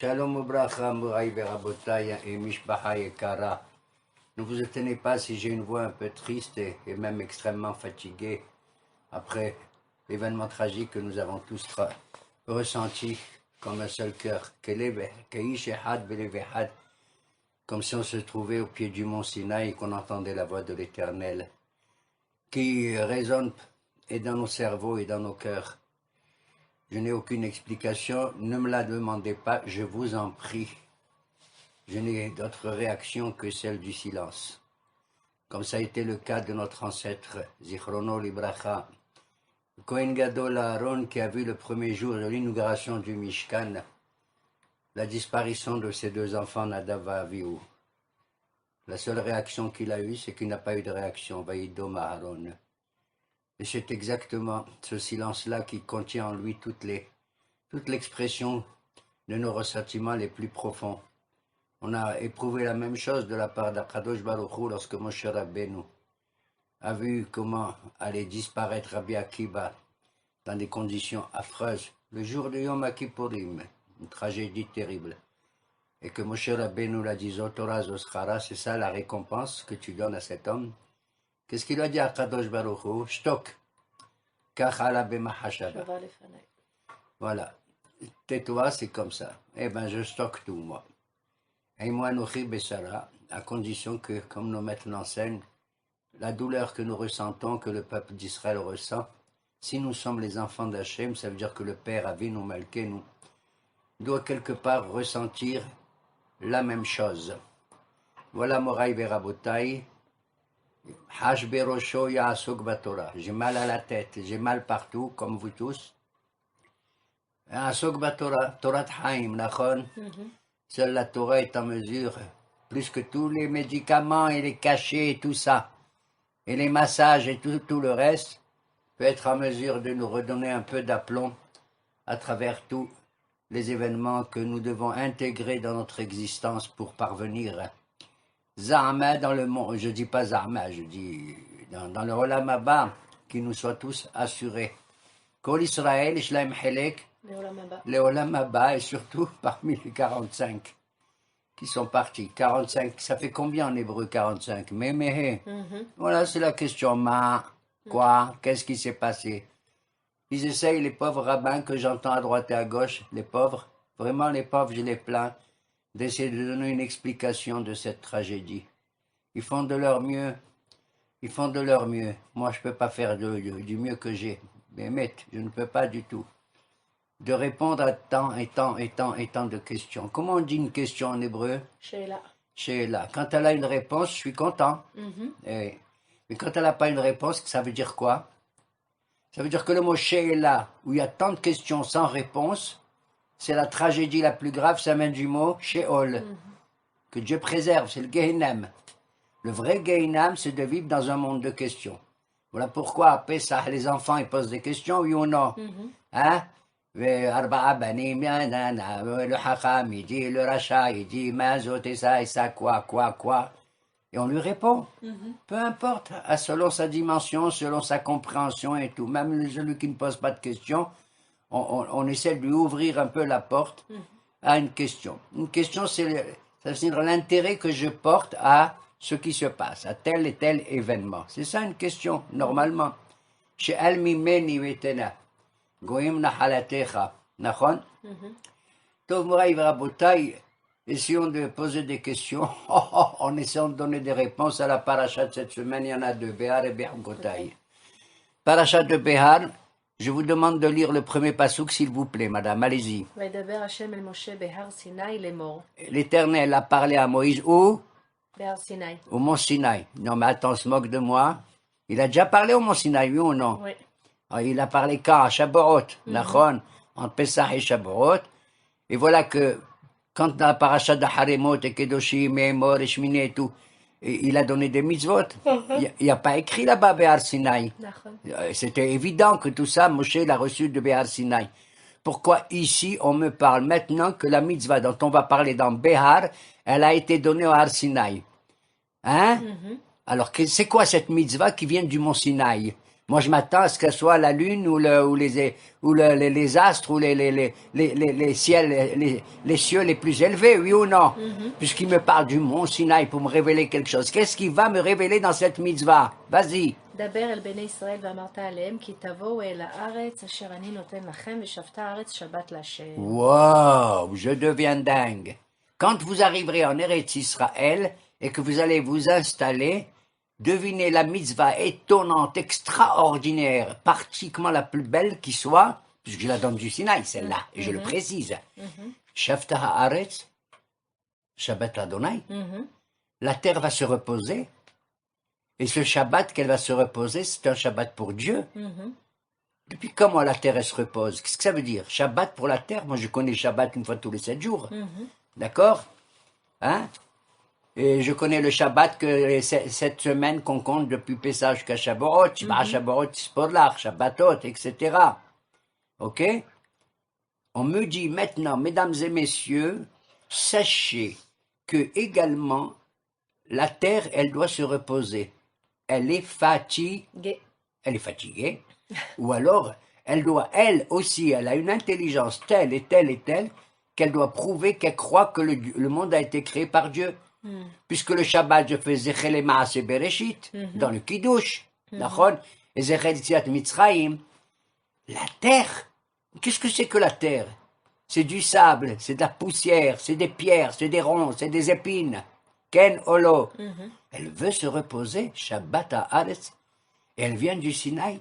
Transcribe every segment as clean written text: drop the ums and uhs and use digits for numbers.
Shalom Ubracha, Mouraï Verabotay et Mishpaha et Kara. Ne vous étonnez pas si j'ai une voix un peu triste et même extrêmement fatiguée après l'événement tragique que nous avons tous ressenti comme un seul cœur. Comme si on se trouvait au pied du mont Sinaï et qu'on entendait la voix de l'Éternel qui résonne et dans nos cerveaux et dans nos cœurs. Je n'ai aucune explication, ne me la demandez pas, je vous en prie. Je n'ai d'autre réaction que celle du silence. Comme ça a été le cas de notre ancêtre, Zichrono Libracha, Kohen Gadol Aaron, qui a vu le premier jour de l'inauguration du Mishkan, la disparition de ses deux enfants, Nadav et Avihu. La seule réaction qu'il a eue, c'est qu'il n'a pas eu de réaction, Vaïdom Aaron. Et c'est exactement ce silence-là qui contient en lui toute l'expression de nos ressentiments les plus profonds. On a éprouvé la même chose de la part d'Akadosh Baruch Hu lorsque Moshe Rabbeinu a vu comment allait disparaître Rabbi Akiva dans des conditions affreuses le jour de Yom Kippourim, une tragédie terrible. Et que Moshe Rabbeinu l'a dit, Zotora Zoschara, c'est ça la récompense que tu donnes à cet homme. Qu'est-ce qu'il a dit à Kadosh Baruch Hu? Shtok, kachala b'mahashaba. Voilà, tais-toi, c'est comme ça. Eh bien, je stocke tout, moi. Et moi, Nochi Bessara, à condition que, comme nos maîtres l'enseignent, la douleur que nous ressentons, que le peuple d'Israël ressent, si nous sommes les enfants d'Hachem, ça veut dire que le Père Avinu Malkeinu doit quelque part ressentir la même chose. Voilà Moraï Verabotai. J'ai mal à la tête, j'ai mal partout, comme vous tous. Torat Haim, seule la Torah est en mesure, plus que tous les médicaments et les cachets et tout ça, et les massages et tout le reste, peut être en mesure de nous redonner un peu d'aplomb à travers tous les événements que nous devons intégrer dans notre existence pour parvenir Zahma dans le monde, je dis pas Zahma, je dis dans le Olam Haba, qui nous soit tous assurés. Kol Israël, Shlaim Helek, le Olam Haba, et surtout parmi les 45 qui sont partis. 45, ça fait combien en hébreu 45? Mais, voilà, c'est la question. Quoi? Qu'est-ce qui s'est passé? Ils essayent, les pauvres rabbins que j'entends à droite et à gauche, les pauvres, vraiment les pauvres, je les plains, d'essayer de donner une explication de cette tragédie. Ils font de leur mieux. Ils font de leur mieux. Moi, je ne peux pas faire du mieux que j'ai. Mais je ne peux pas du tout. De répondre à tant et tant de questions. Comment on dit une question en hébreu? Sheila. Sheila. Quand elle a une réponse, je suis content. Mais quand elle n'a pas une réponse, ça veut dire quoi? Ça veut dire que le mot Sheila, où il y a tant de questions sans réponse, c'est la tragédie la plus grave, ça vient du mot Sheol. Que Dieu préserve, c'est le Gehinam. Le vrai Gehinam, c'est de vivre dans un monde de questions. Voilà pourquoi à Pessah, les enfants ils posent des questions, oui ou non? Hein? Le Hacham, il dit, le Racha, il dit, Mazot et ça, quoi? Et on lui répond. Peu importe, selon sa dimension, selon sa compréhension et tout. Même celui qui ne pose pas de questions, on essaie de lui ouvrir un peu la porte à une question. Une question, ça veut dire l'intérêt que je porte à ce qui se passe, à tel et tel événement. C'est ça une question, normalement. Chez Al-Mimeni Vetena, Goim Nahalatecha, Nachon? Tov Moraï Vrabotai, essayons de poser des questions, en essayant de donner des réponses à la paracha de cette semaine. Il y en a deux, Behar et Be'agotai. Paracha de Behar. Je vous demande de lire le premier passouk, s'il vous plaît, madame. Allez-y. L'Éternel a parlé à Moïse où? Au mont Sinaï. Non, mais attends, on se moque de moi. Il a déjà parlé au mont Sinaï, oui ou non? Oui. Alors, il a parlé quand? À Shavuot, Nachon, entre Pessah et Shavuot. Et voilà que, quand dans la paracha de Haremot et Kedoshim et Mor et Shmini et tout, il a donné des mitzvot. Il n'y a pas écrit là-bas Behar Sinaï. C'était évident que tout ça, Moshe l'a reçu de Behar Sinaï. Pourquoi ici, on me parle maintenant que la mitzvah dont on va parler dans Behar, elle a été donnée au Har Sinaï? Hein? Alors, c'est quoi cette mitzvah qui vient du mont Sinaï? Moi, je m'attends à ce que ce soit la lune les astres ou les ciels, les cieux les plus élevés, oui ou non? Puisqu'il me parle du mont Sinaï pour me révéler quelque chose. Qu'est-ce qu'il va me révéler dans cette mitzvah? Vas-y. דבר אל בני ישראל ואמרת עליהם כי תבואו אל הארץ אשר אני נותן לכם ושבתה הארץ שבת להשם. Wow, je deviens dingue. Quand vous arriverez en Eretz Israël et que vous allez vous installer, devinez la mitzvah étonnante, extraordinaire, pratiquement la plus belle qui soit, puisque je la donne du Sinaï, celle-là, et je le précise. Shavta haaretz, Shabbat Adonai. La terre va se reposer, et ce Shabbat qu'elle va se reposer, c'est un Shabbat pour Dieu. Depuis quand, moi, la terre, elle se repose? Qu'est-ce que ça veut dire? Shabbat pour la terre? Moi, je connais Shabbat une fois tous les 7 jours. D'accord? Hein? Et je connais le Shabbat que cette semaine qu'on compte depuis Pessah jusqu'à Shavuot, Shavuot, Sporlach, Shabbatot, etc. Ok? On me dit maintenant, mesdames et messieurs, sachez que également, la terre, elle doit se reposer. Elle est fatiguée. Elle est fatiguée. Ou alors, elle aussi, elle a une intelligence telle et telle et telle qu'elle doit prouver qu'elle croit que le monde a été créé par Dieu. Puisque le Shabbat, je fais Zechel Maaseh Bereshit, dans le Kiddush, Nachon, et Zechel Yetziat Mitzrayim. La terre, qu'est-ce que c'est que la terre? C'est du sable, c'est de la poussière, c'est des pierres, c'est des ronces, c'est des épines. Ken Olo. Elle veut se reposer, Shabbat Haaretz, et elle vient du Sinaï.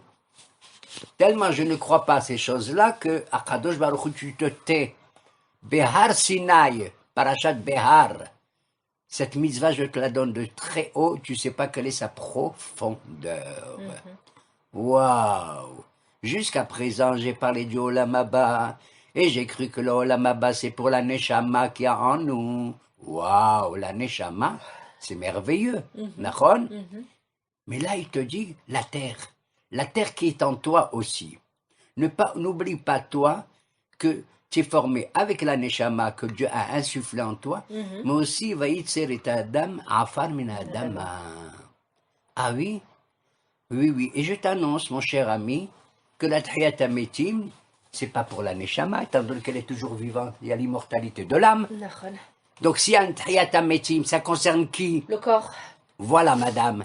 Tellement je ne crois pas à ces choses-là que Akadosh Baruch Hu, tu te tais. Behar Sinaï, Parashat Behar. Cette mitzvah, je te la donne de très haut, tu ne sais pas quelle est sa profondeur. Waouh! Jusqu'à présent, j'ai parlé du Olam Haba, et j'ai cru que le Olam Haba, c'est pour la Neshama qu'il y a en nous. Waouh! La Neshama, c'est merveilleux, Nachon? Mais là, il te dit la terre qui est en toi aussi. N'oublie pas, toi, que tu es formé avec la Neshama que Dieu a insufflé en toi, mais aussi, Vayitzer et Adam, Afar min Adam. Ah oui? Oui, oui. Et je t'annonce, mon cher ami, que la Tchiyat HaMetim, c'est pas pour la Neshama, étant donné qu'elle est toujours vivante, il y a l'immortalité de l'âme. Donc, s'il y a un Tchiyat HaMetim, ça concerne qui? Le corps. Voilà, madame.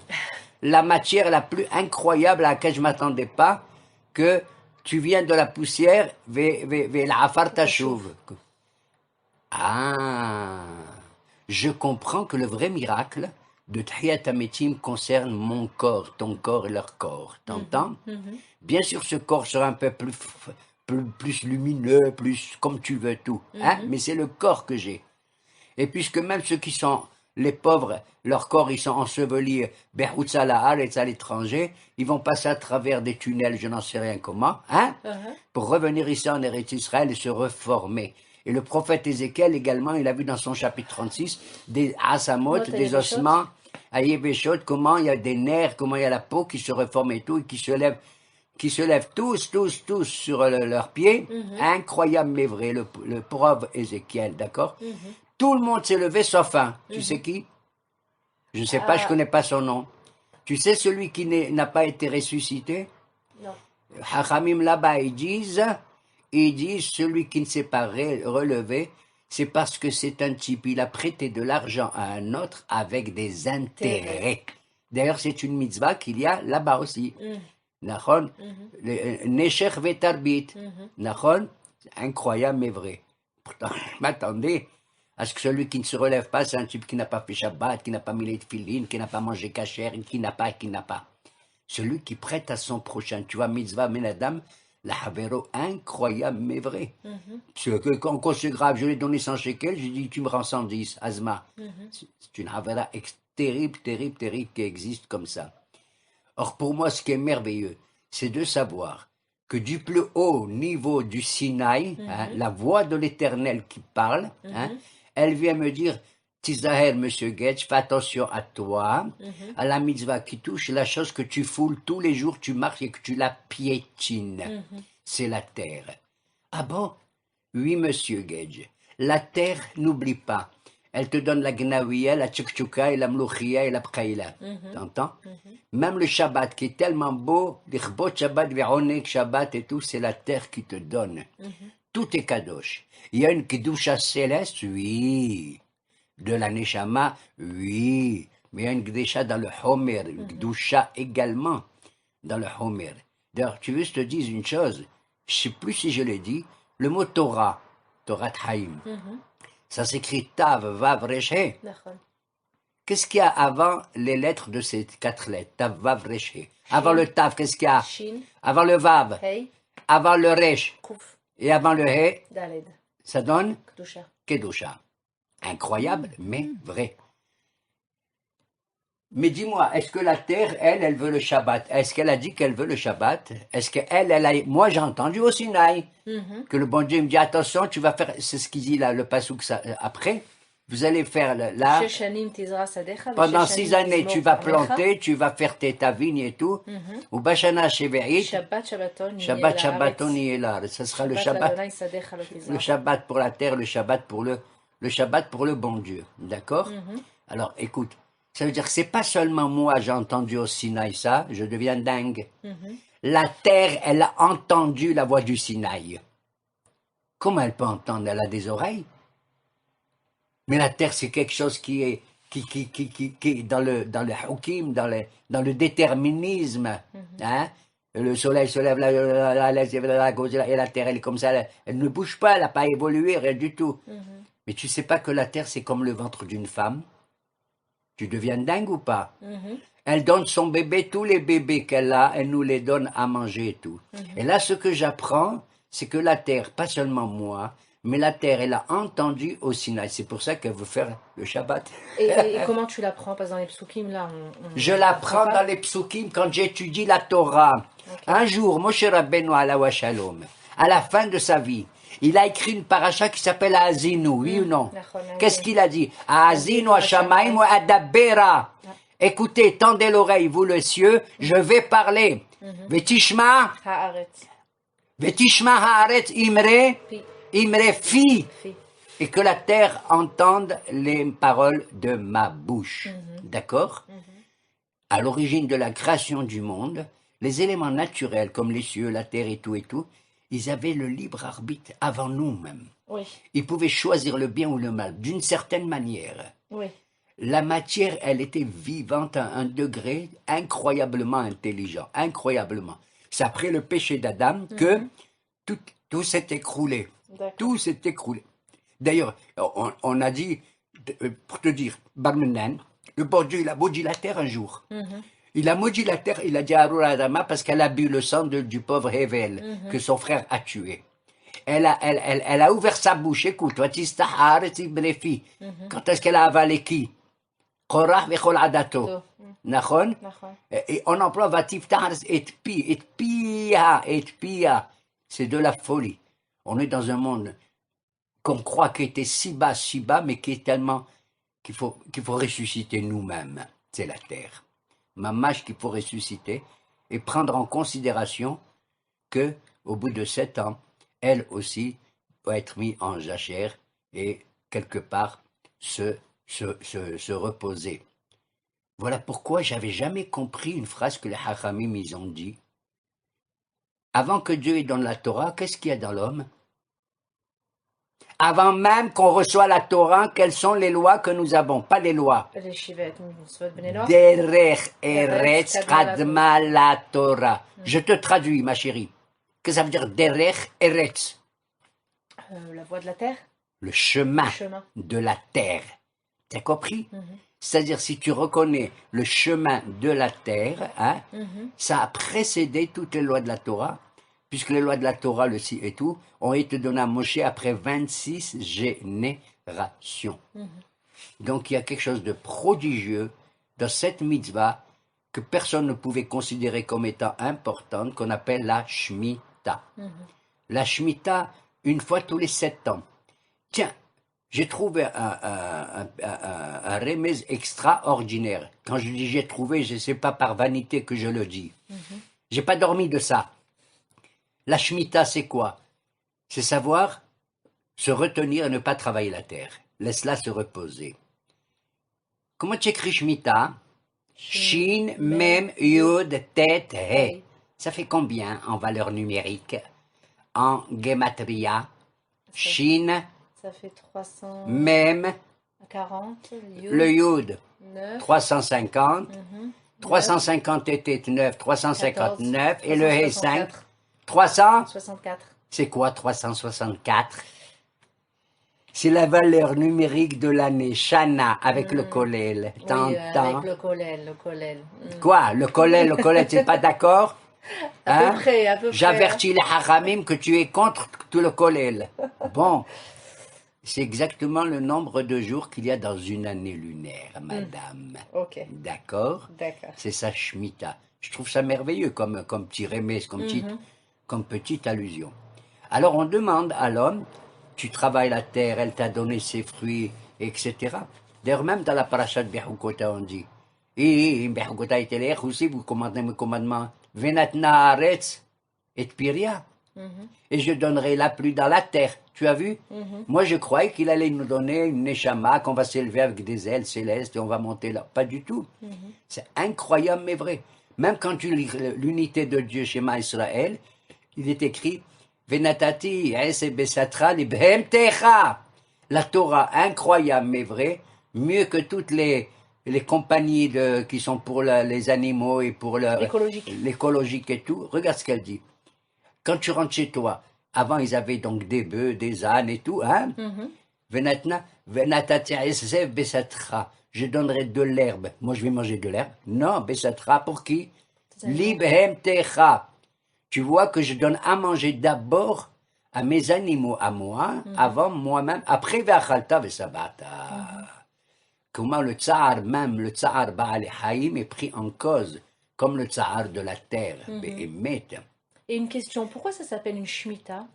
La matière la plus incroyable à laquelle je ne m'attendais pas, que tu viens de la poussière, la afar tashuv. Ah, je comprends que le vrai miracle de Tchiyat HaMetim concerne mon corps, ton corps et leur corps. T'entends? Bien sûr, ce corps sera un peu plus lumineux, plus comme tu veux tout. Hein? Mais c'est le corps que j'ai. Et puisque même ceux qui sont les pauvres, leur corps, ils sont ensevelis Behoutza La'aretz à l'étranger, ils vont passer à travers des tunnels, je n'en sais rien comment, hein, pour revenir ici en Eretz Israël et se reformer. Et le prophète Ézéchiel également, il a vu dans son chapitre 36 des asamot, des ossements, à Yeveshot, comment il y a des nerfs, comment il y a la peau qui se reforme et tout, et qui se lèvent tous sur leurs pieds. Incroyable mais vrai, le pauvre Ézéchiel, d'accord? Tout le monde s'est levé sauf un. Tu sais qui? Je ne sais pas, je ne connais pas son nom. Tu sais celui qui n'a pas été ressuscité? Non. Hachamim là-bas, ils disent, celui qui ne s'est pas relevé, c'est parce que c'est un type, il a prêté de l'argent à un autre avec des intérêts. D'ailleurs, c'est une mitzvah qu'il y a là-bas aussi. Nachon? Neshech vetarbit. Nachon? Incroyable mais vrai. Pourtant, je m'attendais à ce que celui qui ne se relève pas, c'est un type qui n'a pas fait Shabbat, qui n'a pas mis les tefilines, qui n'a pas mangé kasher, qui n'a pas. Celui qui prête à son prochain, tu vois, mitzvah menadam, la havero, incroyable mais vrai. Quand c'est grave, je lui ai donné 100 shekels, j'ai dit, tu me rends 110, Azma. C'est une havera terrible qui existe comme ça. Or, pour moi, ce qui est merveilleux, c'est de savoir que du plus haut niveau du Sinaï, la voix de l'Éternel qui parle, elle vient me dire, Tisaher, monsieur Getz, fais attention à toi, à la mitzvah qui touche la chose que tu foules tous les jours, tu marches et que tu la piétines. C'est la terre. Ah bon? Oui, monsieur Gage. La terre, n'oublie pas, Elle te donne la gnawiya, la tchoukchouka et la mlouchia et la pkaïla. T'entends? Même le Shabbat qui est tellement beau, l'Ichbot Shabbat, Veronek Shabbat et tout, c'est la terre qui te donne. Tout est kadosh. Il y a une kedusha céleste, oui. De la neshama, oui. Mais il y a une kedusha dans le homer, une kedusha également dans le homer. D'ailleurs, tu veux que je te dise une chose, je ne sais plus si je l'ai dit, le mot Torah, Torah Haïm, ça s'écrit Tav, Vav, Resh, He. נכון. Qu'est-ce qu'il y a avant les lettres de ces 4 lettres? Tav, Vav, Resh, He. Avant le Tav, qu'est-ce qu'il y a? שין, Avant le Vav, ה', avant le Resh, קוף, et avant le He, ד', ça donne קדושה. Kedusha. Incroyable, mais vrai. Mais dis-moi, est-ce que la terre, elle veut le Shabbat? Est-ce qu'elle a dit qu'elle veut le Shabbat? Est-ce qu'elle a... Moi, j'ai entendu au Sinaï que le bon Dieu me dit, attention, tu vas faire... C'est ce qu'il dit là, le pasouk après. Vous allez faire là... שש שנים תזרע שדיך, Pendant ושש 6 שנים années, תזמור tu vas כרמך. planter, tu vas faire ta vigne et tout. Ou Bashana Sheve'it, שבת שבתון יהיה Shabbat לארץ. Shabbaton Yelar. Ça sera le שבת Shabbat. לאדוני שדיך לא תזרע. Le Shabbat pour la terre, le Shabbat pour le bon Dieu. D'accord? Alors, écoute, ça veut dire que c'est pas seulement moi, j'ai entendu au Sinaï ça, je deviens dingue. La terre, elle a entendu la voix du Sinaï. Comment elle peut entendre? Elle a des oreilles. Mais la terre, c'est quelque chose qui est dans le hukim, dans le déterminisme. Hein? Le soleil se lève, la gauche, et la terre, elle est comme ça, elle ne bouge pas, elle n'a pas évolué, rien du tout. Mais tu sais pas que la terre, c'est comme le ventre d'une femme? Tu deviens dingue ou pas? Elle donne son bébé, tous les bébés qu'elle a, elle nous les donne à manger et tout. Et là, ce que j'apprends, c'est que la terre, pas seulement moi, mais la terre, elle a entendu au Sinaï. C'est pour ça qu'elle veut faire le Shabbat. Et comment tu l'apprends? Parce que dans les psukim, là, Je l'apprends dans les psukim quand j'étudie la Torah. Un jour, Moshe Rabbeinu alav shalom, à la fin de sa vie, il a écrit une paracha qui s'appelle Azinu, oui ou non? Qu'est-ce qu'il a dit? Azinu Hashamayim wa Adabera. Écoutez, tendez l'oreille, vous le cieux, je vais parler. Vetishma, הארץ. Vetishma haaretz imre, Pi. imre fi. Fi. Et que la terre entende les paroles de ma bouche. D'accord? À l'origine de la création du monde, les éléments naturels comme les cieux, la terre et tout, ils avaient le libre arbitre avant nous même. Oui, Ils pouvaient choisir le bien ou le mal, d'une certaine manière. oui. La matière, elle était vivante à un degré incroyablement intelligent, incroyablement. C'est après le péché d'Adam que tout s'est écroulé. D'accord. Tout s'est écroulé. D'ailleurs, on a dit, pour te dire, Barmenan, le bon Dieu, il a maudit la terre un jour. Il a maudit la terre, il a dit à Arura Adama parce qu'elle a bu le sang du pauvre Hevel, que son frère a tué. Elle a ouvert sa bouche, écoute, quand est-ce qu'elle a avalé qui? Korah vechol adato. Nachon? נכון. Et on emploie vatiftar et pia. C'est de la folie. On est dans un monde qu'on croit qui était si bas, mais qui est tellement qu'il faut ressusciter nous-mêmes. C'est la terre. Mamash qu'il faut ressusciter et prendre en considération que, au bout de 7 ans, elle aussi doit être mise en jachère et quelque part se reposer. Voilà pourquoi j'avais jamais compris une phrase que les Hachamim ils ont dit. Avant que Dieu ait donné la Torah, qu'est-ce qu'il y a dans l'homme? Avant même qu'on reçoit la Torah, quelles sont les lois que nous avons? Pas les lois. לישיבת מצוות בני נוח. Derech Eretz Kadma la Torah. Je te traduis, ma chérie. Qu'est-ce que ça veut dire Derech Eretz? La voie de la terre. Le chemin Le chemin. de la terre. T'as compris? C'est-à-dire, si tu reconnais le chemin de la terre, hein, ça a précédé toutes les lois de la Torah, puisque les lois de la Torah, le si et tout, ont été données à Moshe après 26 générations. Donc, il y a quelque chose de prodigieux dans cette mitzvah que personne ne pouvait considérer comme étant importante, qu'on appelle la Shemitah. La Shemitah, une fois tous les 7 ans. Tiens, j'ai trouvé un remède extraordinaire. Quand je dis j'ai trouvé, je ne sais pas par vanité que je le dis. J'ai pas dormi de ça. La Shemitah, c'est quoi? C'est savoir se retenir et ne pas travailler la terre. laisse-la se reposer. Comment tu écris Shemitah? Shin, Mem, Yud, Tet, He. Ça fait combien en valeur numérique? En gematria? Shin, Ça fait 340, Mem, le Yud, 9, 350. 350 était 9, 359. Et le He, 5. 300? 64. C'est quoi 364? C'est la valeur numérique de l'année, Shana, avec le Kollel. Oui, T'entends? avec le Kollel. Quoi? Le Kollel, t'es pas d'accord? À peu près, à peu près. J'avertis les Haramim que tu es contre tout le Kollel. Bon, c'est exactement le nombre de jours qu'il y a dans une année lunaire, madame. Ok, D'accord? d'accord. C'est ça, Shemitah. Je trouve ça merveilleux comme petit remède, comme petite allusion. Alors on demande à l'homme, tu travailles la terre, elle t'a donné ses fruits, etc. D'ailleurs, même dans la paracha de Behukota, on dit, Behukota et Telech aussi, vous commandez mes commandements, Venatna Aretz et Piria. Et je donnerai la pluie dans la terre. Tu as vu? Moi, je croyais qu'il allait nous donner une neshama, qu'on va s'élever avec des ailes célestes et on va monter là. Pas du tout. C'est incroyable, mais vrai. Même quand tu lis l'unité de Dieu chez Israël, il est écrit Venatati besatra libhem techa. La Torah, incroyable, mais vrai, mieux que toutes les compagnies qui sont pour les animaux et pour l'écologique et tout. Regarde ce qu'elle dit. Quand tu rentres chez toi, avant ils avaient donc des bœufs, des ânes et tout, hein? Venatati besatra. Je donnerai de l'herbe. Moi, je vais manger de l'herbe. Non, besatra, pour qui? Libhem techa. Tu vois que je donne à manger d'abord à mes animaux, à moi, avant moi-même, après ve'achalta ve'sabata. Comment le tsar, même le tsar Baal Haïm, est pris en cause, comme le tsar de la terre, Be'emet. Et une question, pourquoi ça s'appelle une Shemitah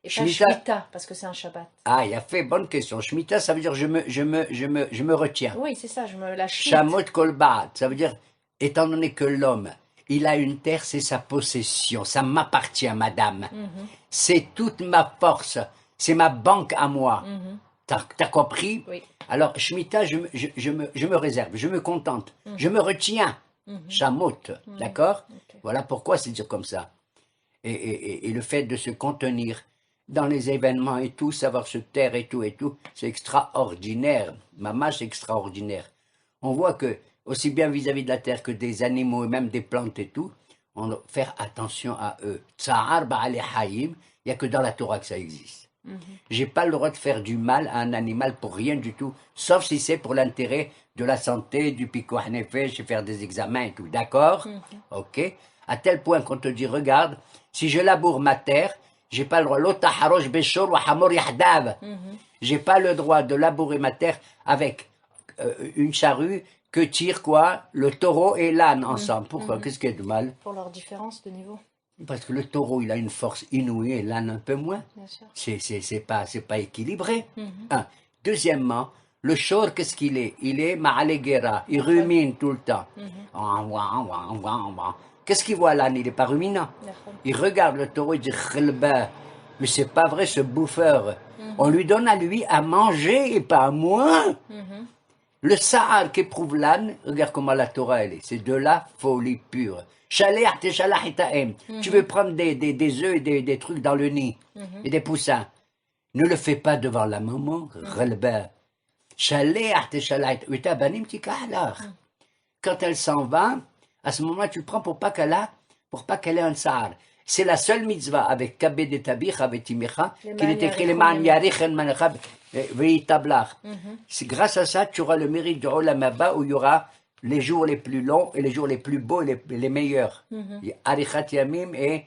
et Shemitah. pas Shemitah, parce que c'est un Shabbat? Ah, il a fait bonne question. Shemitah, ça veut dire je me retiens. Oui, c'est ça, je me la Shmit. Shamot kolbat, ça veut dire, étant donné que l'homme, il a une terre, c'est sa possession, ça m'appartient, madame. C'est toute ma force, c'est ma banque à moi. T'as compris? Oui. Alors, Shemitah, je me réserve, je me contente, je me retiens. Shamot, d'accord? Ok. Voilà pourquoi c'est dire comme ça. Et le fait de se contenir dans les événements et tout, savoir se taire et tout, c'est extraordinaire. Maman, c'est extraordinaire. On voit que, aussi bien vis-à-vis de la terre que des animaux et même des plantes et tout, on doit faire attention à eux. Tsa'ar ba'ale hayim, il n'y a que dans la Torah que ça existe. J'ai pas le droit de faire du mal à un animal pour rien du tout, sauf si c'est pour l'intérêt de la santé, du pikuach nefesh, et faire des examens et tout. D'accord? Ok? À tel point qu'on te dit, regarde, si je laboure ma terre, j'ai pas le droit. L'otaharosh beshor wa hamor yahdav. J'ai pas le droit de labourer ma terre avec une charrue que tirent quoi? Le taureau et l'âne ensemble. Pourquoi? Qu'est-ce qu'il y a de mal? Pour leur différence de niveau, Parce que le taureau, il a une force inouïe et l'âne un peu moins. bien sûr. C'est pas équilibré. Un. Deuxièmement, le shor, qu'est-ce qu'il est? Il est ma'alegera. Il rumine tout le temps. Qu'est-ce qu'il voit l'âne? Il n'est pas ruminant. Il regarde le taureau, il dit Khelba. Mais c'est pas vrai, ce bouffeur. On lui donne à lui à manger et pas à moi. Le Sahar qu'éprouve l'âne, regarde comment la Torah elle est. C'est de la folie pure. Shaleh teshalach etahem. Tu veux prendre des œufs et des trucs dans le nid et des poussins. Ne le fais pas devant la maman. Khelba. Shaleh teshalach etabanim tikahlach. Quand elle s'en va, à ce moment-là, tu le prends pour pas qu'elle ait un tsar. C'est la seule mitzvah avec Kabed et Tabich, avec Timecha, qu'il est écrit les Man Yarich en Manecha Veitablach. C'est grâce à ça, tu auras le mérite du Olam Haba où il y aura les jours les plus longs et les jours les plus beaux et les meilleurs. Arichat Yamim et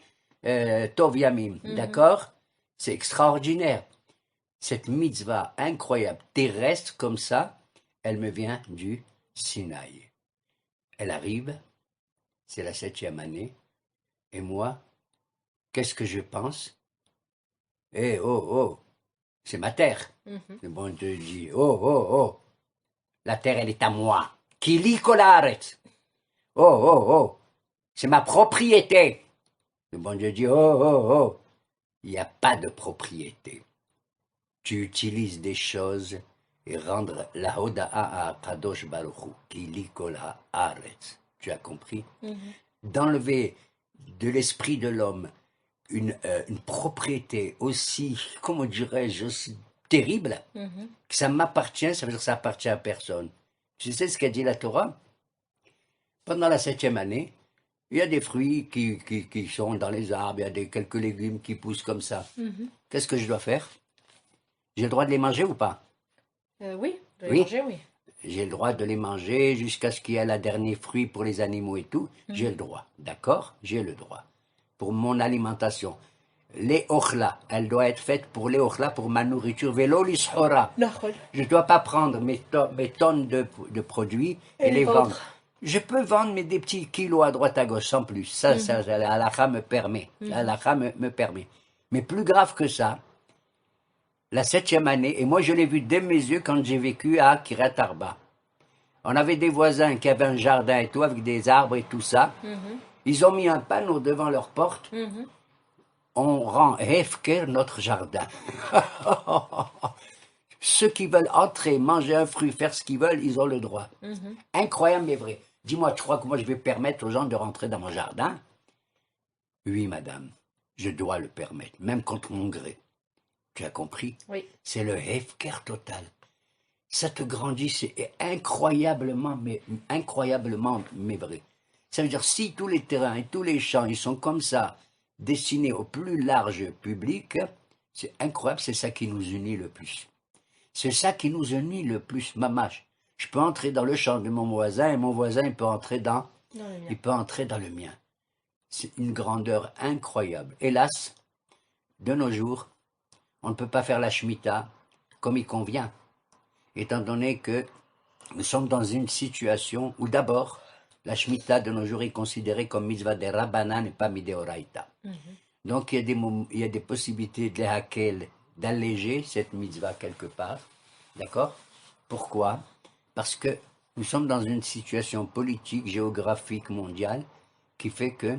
Tov Yamim. D'accord? C'est extraordinaire. Cette mitzvah incroyable, terrestre comme ça, elle me vient du Sinaï. Elle arrive, c'est la 7e année, et moi, qu'est-ce que je pense? Eh, oh, c'est ma terre. Le bon Dieu dit, oh, la terre, elle est à moi. Kili kolaret. Oh, c'est ma propriété. Le bon Dieu dit, oh, il n'y a pas de propriété. Tu utilises des choses et rendre la Hoda'a à Kadosh Baruch Hu, qui lit Kol Haaretz. Tu as compris? D'enlever de l'esprit de l'homme une propriété aussi, comment dirais-je, aussi terrible, que ça m'appartient, ça veut dire que ça appartient à personne. Tu sais ce qu'a dit la Torah? Pendant la 7e année, il y a des fruits qui sont dans les arbres, il y a quelques légumes qui poussent comme ça. Qu'est-ce que je dois faire? J'ai le droit de les manger ou pas? Oui, de les Oui. manger, oui. J'ai le droit de les manger jusqu'à ce qu'il y ait la dernier fruit pour les animaux et tout. J'ai le droit, d'accord? J'ai le droit. Pour mon alimentation. Les ochla, elle doit être faite pour les ochla, pour ma nourriture. Vélo lishora. Je ne dois pas prendre mes tonnes de produits et les vendre. Je peux vendre mais des petits kilos à droite à gauche, sans plus. Ça, la halakha me permet. La halakha me permet. Mais plus grave que ça, la 7e année, et moi je l'ai vu dès mes yeux quand j'ai vécu à Kiryat Arba. On avait des voisins qui avaient un jardin et tout, avec des arbres et tout ça. Ils ont mis un panneau devant leur porte. On rend hefker notre jardin. Ceux qui veulent entrer, manger un fruit, faire ce qu'ils veulent, ils ont le droit. Incroyable mais vrai. Dis-moi, tu crois que moi je vais permettre aux gens de rentrer dans mon jardin? Oui, madame, je dois le permettre, même contre mon gré. Tu as compris? Oui. C'est le hefker total. Ça te grandit, c'est incroyablement mais vrai. Ça veut dire, si tous les terrains et tous les champs, ils sont comme ça, destinés au plus large public, c'est incroyable, c'est ça qui nous unit le plus. C'est ça qui nous unit le plus, mamache. Je peux entrer dans le champ de mon voisin et mon voisin il peut entrer dans le mien. C'est une grandeur incroyable. Hélas, de nos jours, on ne peut pas faire la Shemitah comme il convient, étant donné que nous sommes dans une situation où d'abord, la Shemitah de nos jours est considérée comme mitzvah de Rabbanan et pas mideoraita. Donc il y a des possibilités de laquelle d'alléger cette mitzvah quelque part. D'accord? Pourquoi? Parce que nous sommes dans une situation politique, géographique, mondiale, qui fait que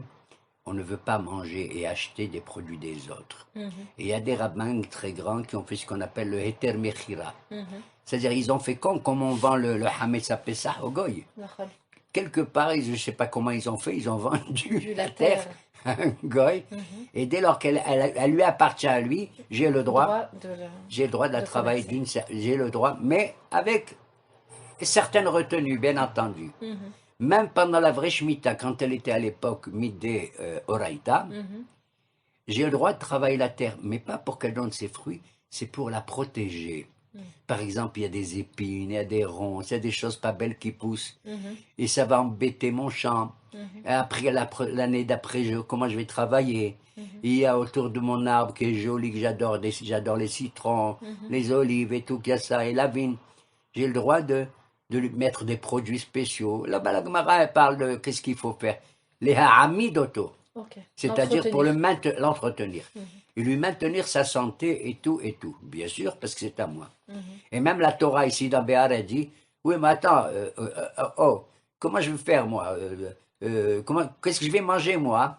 on ne veut pas manger et acheter des produits des autres. Et il y a des rabbins très grands qui ont fait ce qu'on appelle le Heter Mechira. C'est-à-dire, ils ont fait comme on vend le Hametz Pesach au Goy. Quelque part, je ne sais pas comment ils ont fait, ils ont vendu la terre à un Goy. Et dès lors qu'elle lui appartient à lui, j'ai le droit de la travailler j'ai le droit, mais avec certaines retenues, bien entendu. Même pendant la vraie Shemitah, quand elle était à l'époque Midé Oraïta, j'ai le droit de travailler la terre, mais pas pour qu'elle donne ses fruits, c'est pour la protéger. Par exemple, il y a des épines, il y a des ronces, il y a des choses pas belles qui poussent, et ça va embêter mon champ. Et après, l'année d'après, comment je vais travailler? Il y a autour de mon arbre qui est joli, que j'adore les citrons, les olives et tout, qu'il y a ça, et la vigne. J'ai le droit de lui mettre des produits spéciaux. Là-bas, la Gemara, elle parle de qu'est-ce qu'il faut faire. Les ha'amidoto, c'est-à-dire pour l'entretenir. Et lui maintenir sa santé et tout, bien sûr, parce que c'est à moi. Et même la Torah ici dans Béhar, elle dit, oui, mais attends, comment je vais faire, moi qu'est-ce que je vais manger, moi?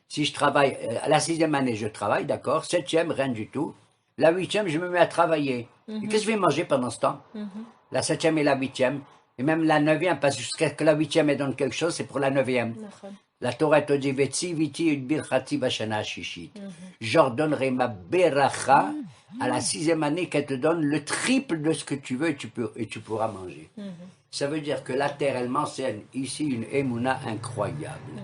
Si je travaille, à la 6e année, je travaille, d'accord, 7e, rien du tout. La 8e, je me mets à travailler. Et qu'est-ce que je vais manger pendant ce temps? La 7e et la 8e, et même la 9e, parce que jusqu'à que la 8e elle donne quelque chose, c'est pour la 9e. La Torah te dit, j'ordonnerai ma beracha à la 6e année qu'elle te donne le triple de ce que tu veux et tu pourras manger. Ça veut dire que la terre, elle m'enseigne ici une émouna incroyable.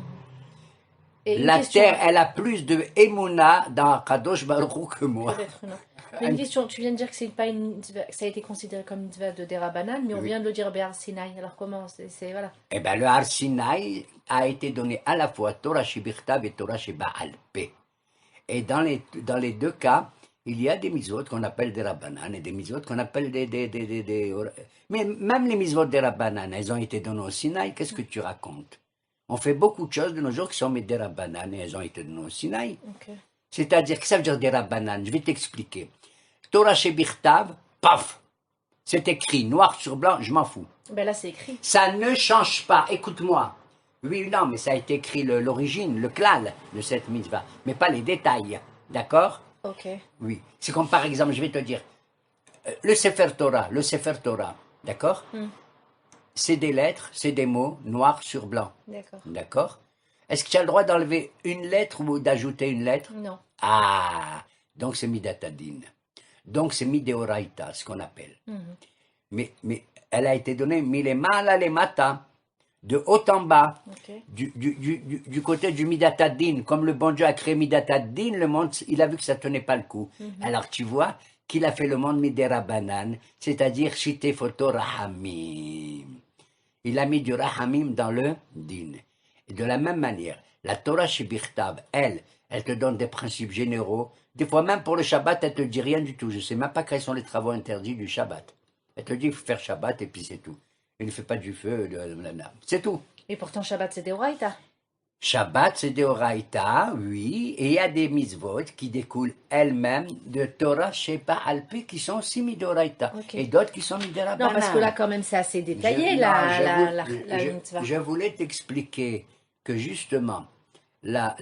La terre, elle a plus de émouna dans Kadosh Baruch Hu que moi. Mais une question, tu viens de dire que ça a été considéré comme une mitzvah de Derabanan, mais on vient de le dire Béhar Sinaï. Alors comment voilà. Eh bien, le Har Sinaï a été donné à la fois Torah Shebichtav et Torah Sheba'al Peh. Et dans les deux cas, il y a des mitzvot qu'on appelle des Rabbanan et des mitzvot qu'on appelle Mais même les mitzvot des Rabbanan, elles ont été données au Sinaï. Qu'est-ce que tu racontes? On fait beaucoup de choses de nos jours qui sont des Rabbanan et elles ont été données au Sinaï. C'est-à-dire, que ça veut dire des Rabbanan? Je vais t'expliquer. Torah Shebichtav, paf! C'est écrit, noir sur blanc, je m'en fous. Ben là, c'est écrit. Ça ne change pas, écoute-moi. Oui, non, mais ça a été écrit l'origine, le klal de cette mitzvah, mais pas les détails, d'accord? Ok. Oui, c'est comme par exemple, je vais te dire, Le Sefer Torah, d'accord? C'est des lettres, c'est des mots, noir sur blanc, D'accord. d'accord? Est-ce que tu as le droit d'enlever une lettre ou d'ajouter une lettre? Non. Ah, donc c'est Midatadin. Donc c'est Mideoraita, ce qu'on appelle. Mais elle a été donnée Milemala le mata, de haut en bas, Ok. du côté du Midatadin. Comme le bon Dieu a créé Midatadin, le monde, il a vu que ça tenait pas le coup. Alors tu vois qu'il a fait le monde Miderabanan, c'est-à-dire Shite Foto Rahamim. Il a mis du Rahamim dans le Din. Et de la même manière, la Torah Shebirtav, elle te donne des principes généraux. Des fois même pour le Shabbat, elle te dit rien du tout. Je sais même pas quels sont les travaux interdits du Shabbat. Elle te dit, il faut faire Shabbat et puis c'est tout. Il ne fait pas du feu, c'est tout. Et pourtant, Shabbat, c'est des Oraïta. Shabbat, c'est des Oraïta, oui, et il y a des mitzvot qui découlent elles-mêmes de Torah Sheba Alpi qui sont aussi midoraïta, Ok. et d'autres qui sont miderabanan. Non, parce que là, quand même, c'est assez détaillé, la mitzvah. Je voulais t'expliquer que justement, la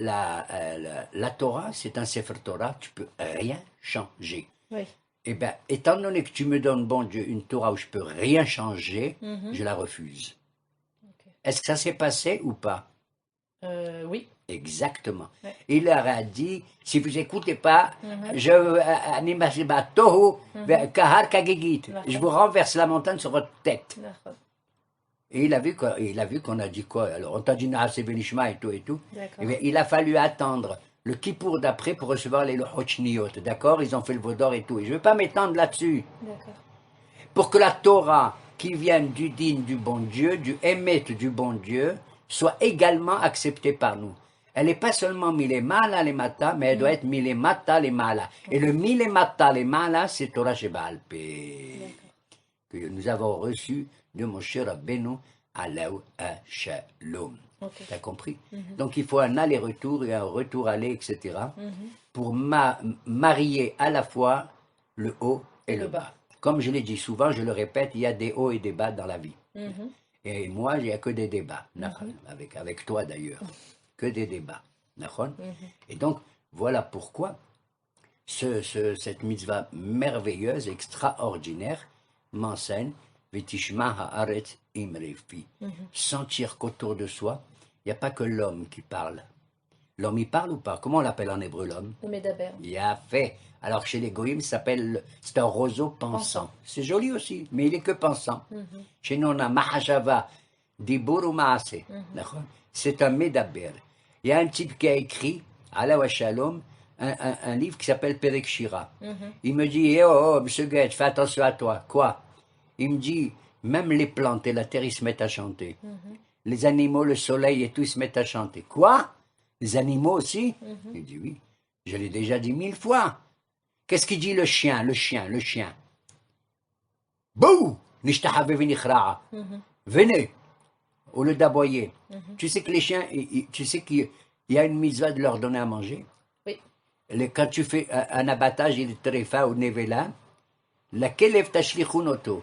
Torah, c'est un Sefer Torah, tu peux rien changer. Oui. Eh bien, étant donné que tu me donnes, bon Dieu, une Torah où je peux rien changer, je la refuse. Ok. Est-ce que ça s'est passé ou pas? Oui. Exactement. Ouais. Il leur a dit, si vous n'écoutez pas, je vous renverse la montagne sur votre tête. D'accord. Et il a vu qu'on a dit quoi? Alors, on t'a dit Naase Benishma et tout et tout. D'accord. Eh bien, il a fallu attendre le Kippour d'après pour recevoir les Lochotchniyot. D'accord? Ils ont fait le Vaudor et tout. Et je ne vais pas m'étendre là-dessus. D'accord. Pour que la Torah qui vient du digne du bon Dieu, du Emet du bon Dieu, soit également acceptée par nous. Elle n'est pas seulement milemala les mata, mais elle doit être milemata les mala. Et le milemata les mala, c'est Torah Sheba Alpé, que nous avons reçu de Moshe Rabbeinu Alahu Shalom. Okay. Tu as compris? Donc il faut un aller-retour et un retour-aller, etc. Pour marier à la fois le haut et le bas. Comme je l'ai dit souvent, je le répète, il y a des hauts et des bas dans la vie. Et moi, il n'y a que des débats, avec toi d'ailleurs, que des débats. Et donc, voilà pourquoi cette mitzvah merveilleuse, extraordinaire, m'enseigne Vitishma haaretz imrefi. Sentir qu'autour de soi, il n'y a pas que l'homme qui parle. L'homme, il parle ou pas? Comment on l'appelle en hébreu l'homme? Le Médaber. Il a fait. Alors chez les goïms, c'est un roseau pensant. C'est joli aussi, mais il est que pensant. Chez nous, on a Mahashava, Dibur ou Maase. C'est un Médaber. Il y a un type qui a écrit, Alawa Shalom, un livre qui s'appelle Perek Shira. Il me dit, oh, monsieur Goethe, fais attention à toi. Quoi? Il me dit, même les plantes et la terre, ils se mettent à chanter. Les animaux, le soleil et tout, ils se mettent à chanter. Quoi? Les animaux aussi? Il dit, oui, je l'ai déjà dit 1000 fois. Qu'est-ce qu'il dit le chien? Bouh! Venez! Au lieu d'aboyer. Tu sais que les chiens, tu sais qu'il y a une mitzvah de leur donner à manger? Oui. Quand tu fais un abattage, il est tréfa ou nevela, laquelle est tashlichunoto?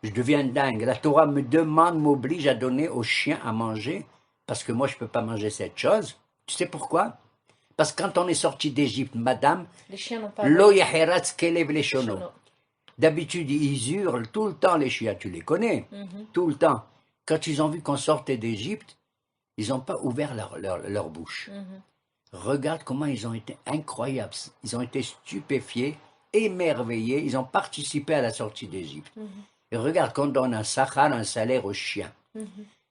Je deviens dingue. La Torah me demande, m'oblige à donner aux chiens à manger, parce que moi je ne peux pas manger cette chose. Tu sais pourquoi? Parce que quand on est sorti d'Égypte, madame, les chiens n'ont pas lo yaheratz kelev leshono. D'habitude, ils hurlent tout le temps, les chiens, tu les connais, tout le temps. Quand ils ont vu qu'on sortait d'Égypte, ils n'ont pas ouvert leur bouche. Regarde comment ils ont été incroyables. Ils ont été stupéfiés, émerveillés. Ils ont participé à la sortie d'Égypte. Et regarde qu'on donne un sachar, un salaire aux chiens.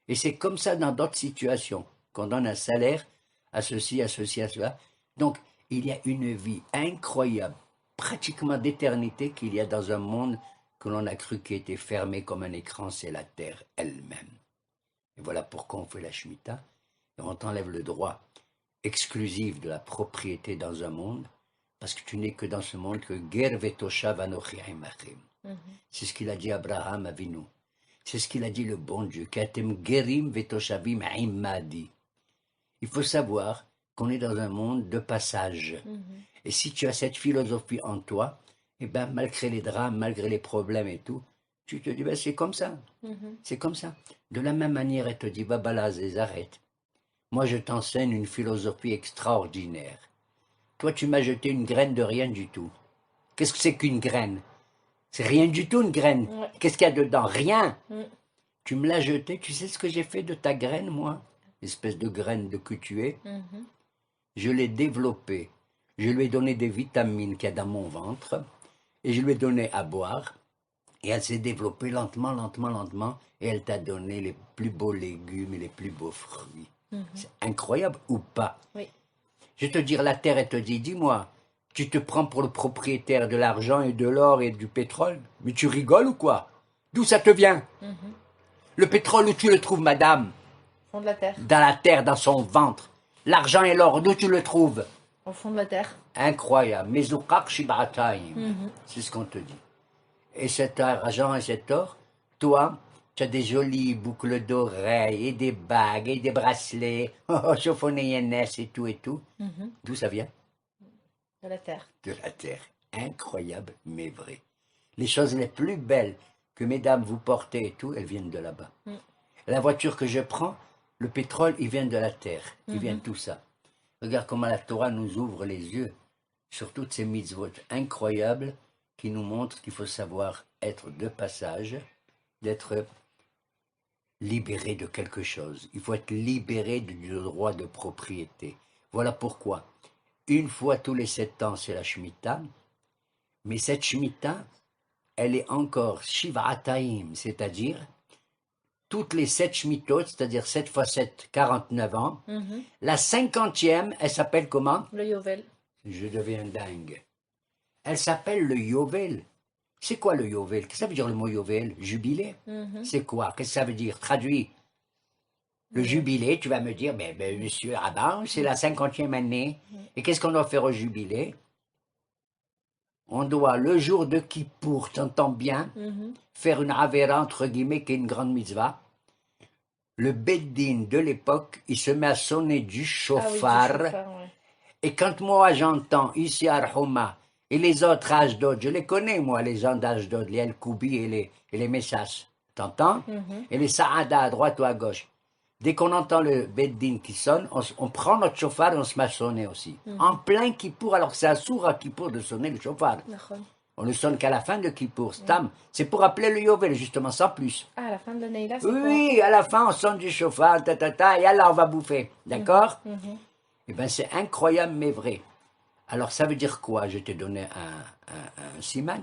Et c'est comme ça dans d'autres situations, qu'on donne un salaire à ceci, à cela. Donc, il y a une vie incroyable, pratiquement d'éternité qu'il y a dans un monde que l'on a cru qui était fermé comme un écran, c'est la terre elle-même. Et voilà pourquoi on fait la Shemitah, et on t'enlève le droit exclusif de la propriété dans un monde, parce que tu n'es que dans ce monde que Ger vetoshav anochi imachem. C'est ce qu'il a dit Abraham Avinu. C'est ce qu'il a dit le bon Dieu. Katem gerim vetoshavim imadi. Il faut savoir qu'on est dans un monde de passage. Et si tu as cette philosophie en toi, eh ben, malgré les drames, malgré les problèmes et tout, tu te dis, ben, c'est comme ça. C'est comme ça. De la même manière, elle te dit, Babalazez, arrête. Moi, je t'enseigne une philosophie extraordinaire. Toi, tu m'as jeté une graine de rien du tout. Qu'est-ce que c'est qu'une graine? C'est rien du tout une graine. Ouais. Qu'est-ce qu'il y a dedans? Rien. Mm. Tu me l'as jeté, tu sais ce que j'ai fait de ta graine, moi? Espèce de graine de que tu es. Mhm. Je l'ai développée. Je lui ai donné des vitamines qu'il y a dans mon ventre. Et je lui ai donné à boire. Et elle s'est développée lentement, lentement, lentement. Et elle t'a donné les plus beaux légumes et les plus beaux fruits. C'est incroyable ou pas? Oui. Je vais te dire, la terre, elle te dit, dis-moi, tu te prends pour le propriétaire de l'argent et de l'or et du pétrole? Mais tu rigoles ou quoi? D'où ça te vient? Le pétrole, où tu le trouves, madame? Au fond de la terre. Dans la terre, dans son ventre. L'argent et l'or, d'où tu le trouves? Au fond de la terre. Incroyable. Mezouqaq shib'atayim. C'est ce qu'on te dit. Et cet argent et cet or, toi, tu as des jolies boucles d'oreilles et des bagues et des bracelets, chaufonnéennes et tout et tout. D'où ça vient? De la terre. De la terre. Incroyable, mais vrai. Les choses les plus belles que mesdames vous portez et tout, elles viennent de là-bas. La voiture que je prends, le pétrole, il vient de la terre. Il vient de tout ça. Regarde comment la Torah nous ouvre les yeux sur toutes ces mitzvot incroyables qui nous montrent qu'il faut savoir être de passage, d'être libéré de quelque chose. Il faut être libéré du droit de propriété. Voilà pourquoi, une fois tous les 7 ans, c'est la Shemitah, mais cette Shemitah, elle est encore Shiv'ataim, c'est-à-dire toutes les 7 Shmitot, c'est-à-dire 7 fois 7, 49 ans. La 50e, elle s'appelle comment? Le Yovel. Je deviens dingue. Elle s'appelle le Yovel. C'est quoi le Yovel? Qu'est-ce que ça veut dire le mot Yovel? Jubilé? C'est quoi? Qu'est-ce que ça veut dire? Traduit. Le jubilé, tu vas me dire, mais monsieur Raban, c'est la 50e année. Et qu'est-ce qu'on doit faire au jubilé? On doit, le jour de Kippour, t'entends bien, faire une Avera, entre guillemets, qui est une grande mitzvah. Le Beddin de l'époque, il se met à sonner du chauffard. Ah oui, du chauffard, ouais. Et quand moi j'entends ici à Arhoma et les autres à Ashdod, je les connais moi, les gens d'Ashdod, les El-Koubi et les Messas, t'entends? Et les Saada à droite ou à gauche. Dès qu'on entend le Beddin qui sonne, on prend notre chauffard et on se met à sonner aussi. En plein Kippour, alors que c'est un sourd à Kippour de sonner le chauffard. D'accord. On ne sonne qu'à la fin de Kippour, Stam. C'est pour appeler le Yovel, justement, sans plus. Ah, à la fin de l'année, là, c'est Oui, à la fin, on sonne du chauffard, et là, on va bouffer. D'accord? Eh bien, c'est incroyable, mais vrai. Alors, ça veut dire quoi? Je t'ai donné un siman.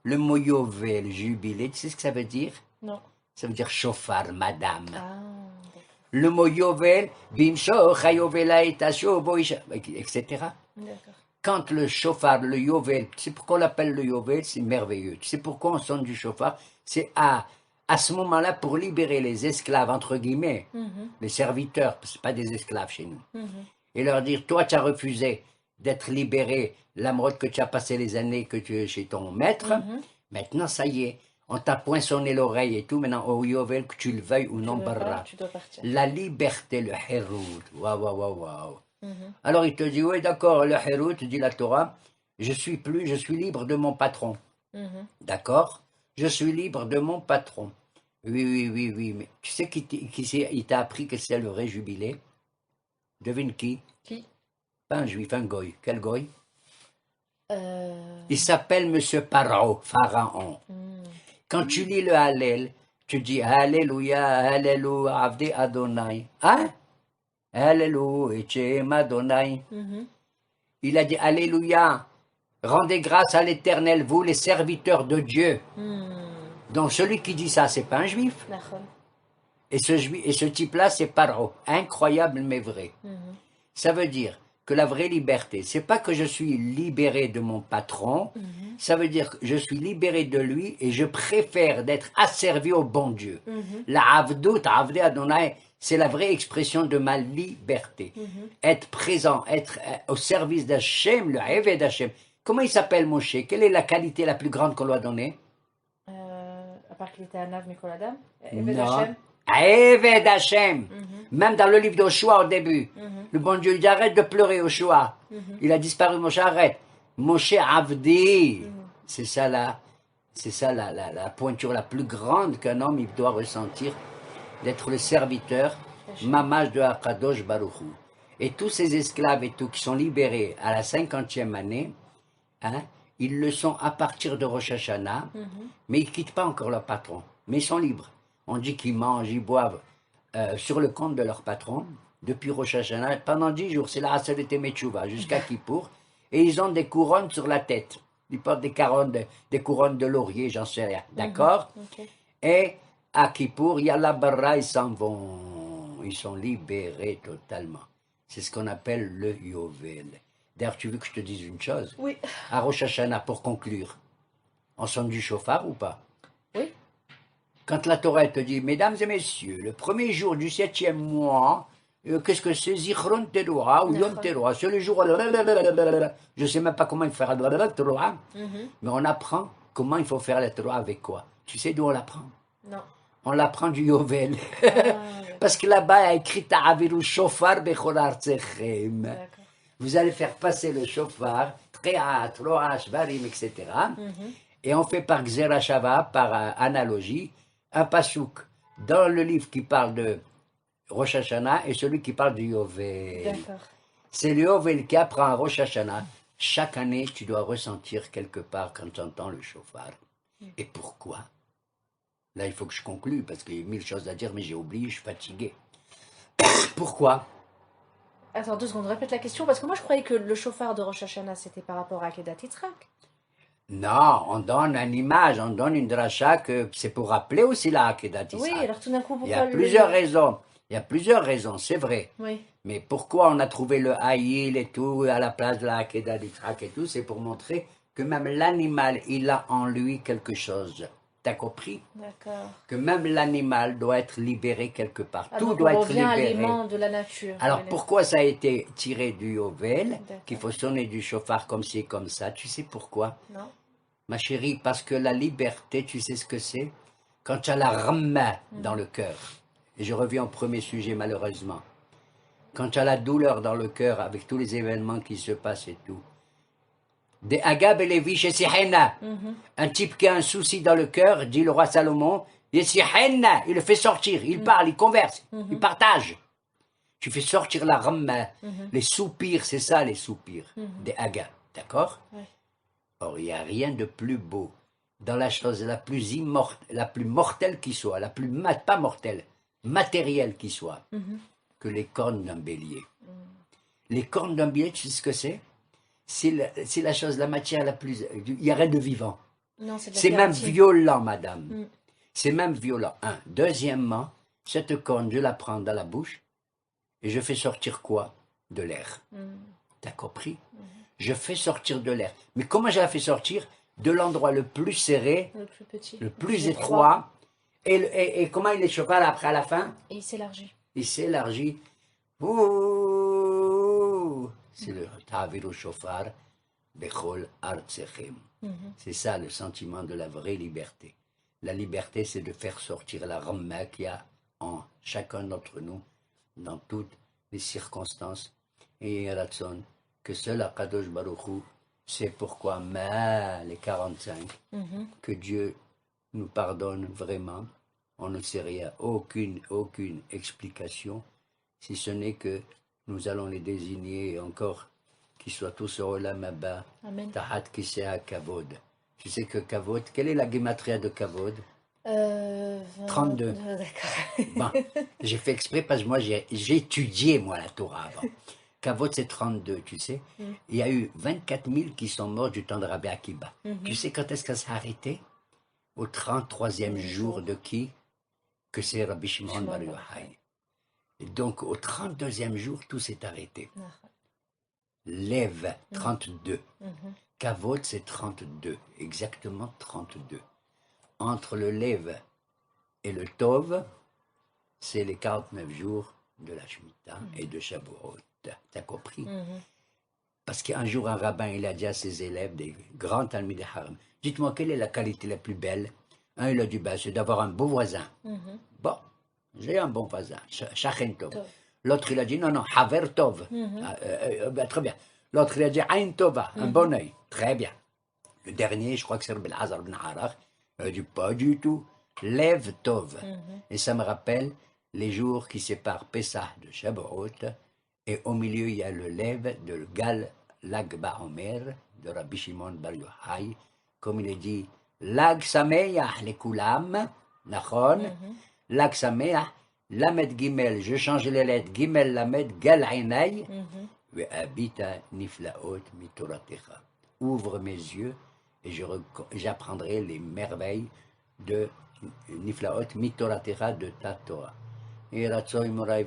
Le mot Yovel, jubilé, tu sais ce que ça veut dire? Non. Ça veut dire chauffard, madame. Ah, Le mot Yovel, bimsho, chayovela, etasho, boisha, etc. d'accord. Quand le chauffard, le Yovel, tu sais pourquoi on l'appelle le Yovel? C'est merveilleux. Tu sais pourquoi on sonne du chauffard? C'est à ce moment-là pour libérer les esclaves, entre guillemets, les serviteurs, parce que ce pas des esclaves chez nous, et leur dire, toi tu as refusé d'être libéré, l'amrod que tu as passé les années que tu es chez ton maître, maintenant ça y est, on t'a poinçonné l'oreille et tout, maintenant au Yovel, que tu le veuilles ou non, barra. Tu dois partir. La liberté, le hérout, waouh, waouh, waouh, waouh. Alors il te dit, oui d'accord, le hérout, dit la Torah, je suis libre de mon patron. D'accord? Je suis libre de mon patron. Oui, mais tu sais il t'a appris que c'est le vrai jubilé? Devine qui? Qui? Pas un juif, un goy. Quel goy? Euh... Il s'appelle Monsieur Paro, Pharaon. Quand tu lis le Hallel, tu dis Alléluia, Alléluia, Avdi Adonai. Hein? Alléluia, Echem Adonai. Il a dit Alléluia, rendez grâce à l'Éternel, vous les serviteurs de Dieu. Donc celui qui dit ça, c'est pas un juif. D'accord. Et ce type-là, c'est Paro. Incroyable mais vrai. Ça veut dire que la vraie liberté, c'est pas que je suis libéré de mon patron, ça veut dire que je suis libéré de lui et je préfère d'être asservi au bon Dieu. La Avdout, Avdé Adonai, c'est la vraie expression de ma liberté. Être présent, être au service d'Hachem, le Eved d'Hachem. Comment il s'appelle Moshe? Quelle est la qualité la plus grande qu'on lui a donnée? À part qu'il était un ave Mikoladam. Non. Eved Hachem. Même dans le livre d'Oshua au début, le bon Dieu lui dit arrête de pleurer Oshua. Il a disparu, Moshe, arrête. Moshe Avdi. C'est ça la pointure la plus grande qu'un homme il doit ressentir, d'être le serviteur, Mamash de Akadosh Baruch Hu. Et tous ces esclaves et tout qui sont libérés à la 50e année, hein, ils le sont à partir de Rosh Hashanah, mais ils ne quittent pas encore leur patron. Mais ils sont libres. On dit qu'ils mangent, ils boivent sur le compte de leur patron, depuis Rosh Hashanah, pendant 10 jours. C'est la Aseret Metchouva, jusqu'à Kippour. Et ils ont des couronnes sur la tête. Ils portent des couronnes de laurier, j'en sais rien. D'accord? Ok. Et à Kippour, Yalla Barra, ils s'en vont. Ils sont libérés totalement. C'est ce qu'on appelle le Yovel. D'ailleurs, tu veux que je te dise une chose? Oui. À Rosh Hashanah, pour conclure, on sonne du chauffard ou pas? Oui. Quand la Torah te dit, mesdames et messieurs, le premier jour du 7e mois, qu'est-ce que c'est? Zichron Teruah ou Yom Teruah. C'est le jour. Je ne sais même pas comment il faut faire la Teruah, mais on apprend comment il faut faire la Teruah avec quoi. Tu sais d'où on l'apprend? Non. On l'apprend du Yovel. Ah, Parce que là-bas, il y a écrit Ta'aviru Shofar Bechol Artsechem. d'accord. Vous allez faire passer le chauffard, Tréat, Roach, Varim, etc. Et on fait par Xerashava, par analogie, un pasouk dans le livre qui parle de Rosh Hashanah et celui qui parle du Yovel. D'accord. C'est le Yovel qui apprend à Rosh Hashanah. Chaque année, tu dois ressentir quelque part quand tu entends le chauffard. Et pourquoi? Là, il faut que je conclue parce qu'il y a 1000 choses à dire, mais j'ai oublié, je suis fatigué. Pourquoi? Attends 2 secondes, répète la question, parce que moi je croyais que le chauffard de Rosh Hashanah c'était par rapport à Kedat Yitzhak. Non, on donne une image, on donne une dracha que c'est pour rappeler aussi la Akedat Oui, Yitzhak. alors tout d'un coup, Il y a pourquoi plusieurs raisons. Il y a plusieurs raisons, c'est vrai. Oui. Mais pourquoi on a trouvé le haïl et tout à la place de la Akedat Yitzhak et tout? C'est pour montrer que même l'animal, il a en lui quelque chose. T'as compris? D'accord. Que même l'animal doit être libéré quelque part. Ah, Tout donc doit on être revient à libéré. l'aimant de la nature. Alors Voilà. pourquoi ça a été tiré du Yovel, D'accord. qu'il faut sonner du chauffard comme ci, comme ça? Tu sais pourquoi? Non. Ma chérie, parce que la liberté, tu sais ce que c'est? Quand tu as la ramma dans le cœur, et je reviens au premier sujet malheureusement, quand tu as la douleur dans le cœur avec tous les événements qui se passent et tout, des Agab et Lévi chez Sihena, un type qui a un souci dans le cœur, dit le roi Salomon, il le fait sortir, il parle, il converse, il partage. Tu fais sortir la ramma, les soupirs, c'est ça les soupirs, des Agab, d'accord? Ouais. Or, il n'y a rien de plus beau dans la chose la plus la plus mortelle qui soit, la plus pas mortelle, matérielle qui soit, que les cornes d'un bélier. Les cornes d'un bélier, tu sais ce que c'est? C'est la chose, la matière la plus... Il n'y a rien de vivant. Non, c'est de la C'est même kératine. violent, madame. C'est même violent. Un. Deuxièmement, cette corne, je la prends dans la bouche et je fais sortir quoi? De l'air. T'as compris? Je fais sortir de l'air. Mais comment je la fais sortir? De l'endroit le plus serré, Le plus petit. le plus étroit. Et comment il est chauffé après à la fin? Et il s'élargit. Il s'élargit. Ouh! C'est le Ta'aviru Shofar Bechol Artsechem. C'est ça le sentiment de la vraie liberté. La liberté, c'est de faire sortir la ramma qu'il y a en chacun d'entre nous, dans toutes les circonstances. Et Ratson, que seul Akadosh Baruch Hu sait pourquoi, mais les 45, que Dieu nous pardonne vraiment. On ne sait rien, aucune explication, si ce n'est que nous allons les désigner et encore qu'ils soient tous au Olam Haba, Amen. Tahat Kisea Kavod. Tu sais que Kavod, quelle est la gematria de Kavod? 32. D'accord. Bon, j'ai fait exprès parce que moi j'ai étudié moi la Torah avant. Kavod c'est 32, tu sais. Il y a eu 24 000 qui sont morts du temps de Rabbi Akiba. Tu sais quand est-ce que ça s'est arrêté? Au 33e jour de qui? Que c'est Rabbi Shimon Bar Yochai. Et donc au 32e jour, tout s'est arrêté. Lev, 32. Kavod, c'est 32. Exactement 32. Entre le Lev et le Tov, c'est les 49 jours de la Shemitah et de Shavuot. T'as compris? Parce qu'un jour, un rabbin, il a dit à ses élèves, des grands Talmidei Haram, dites-moi, quelle est la qualité la plus belle? Un, il a dit, ben, c'est d'avoir un beau voisin. Bon, j'ai un bon voisin, Shachen Tov. L'autre, il a dit, non, non, Haver Tov. Très bien. L'autre, il a dit, Ain Tova, un bon œil. Très bien. Le dernier, je crois que c'est Rabbi Hazar ben Arach, il a dit, pas du tout. Lev Tov. Et ça me rappelle les jours qui séparent Pessah de Shavuot. Et au milieu, il y a le Lev de Gal Lag BaOmer, de Rabbi Shimon Bar Yochai, comme il est dit, Lag Sameach le Kulam, Nachon, Lag Sameach, Lamed Gimel, je change les lettres, Gimel Lamed, Gal Einai, Ve'abita Niflaot Mitoratecha. Ouvre mes yeux et j'apprendrai les merveilles de Niflaot Mitoratecha de ta Torah. Et Ratzoy Morai